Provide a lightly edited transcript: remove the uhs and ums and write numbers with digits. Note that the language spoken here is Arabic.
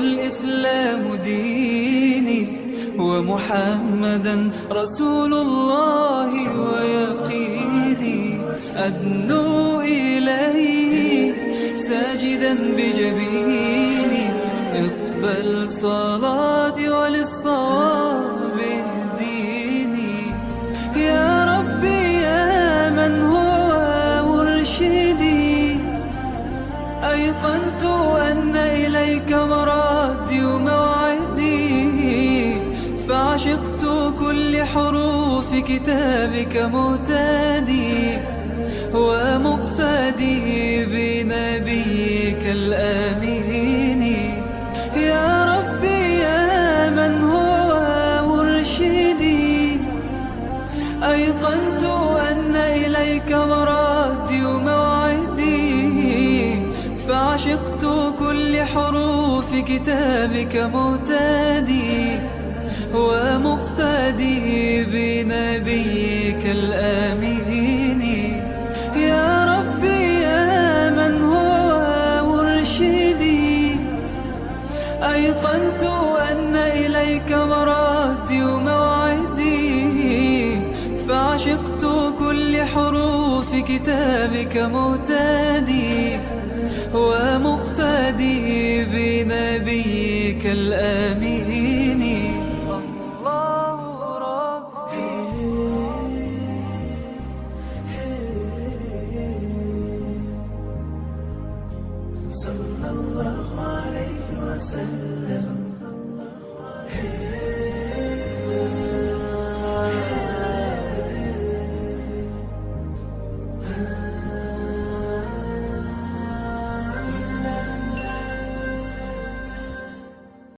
والإسلام ديني، ومحمدا رسول الله ويقيني. أدنو إليه ساجدا بجبيني، اقبل صلاتي وللصواب اهديني. يا ربي يا من هو مرشدي، أيقنت أن إليك مرادي وموعدي، فعشقت كل حروف كتابك مهتدي، ومقتدي بنبيك الآمين. يا ربي يا من هو مرشدي، أيقنت أن إليك مرادي وموعدي، فعشقت كل حروف كتابك مهتدي، ومقتدي بنبيك الآمين. يا ربي يا من هو مرشدي، أيقنت أن إليك مرادي وموعدي، فعشقت كل حروف كتابك مهتدي، ومقتدي بنبيك الآمين. الله ربي صلى الله عليه وسلم.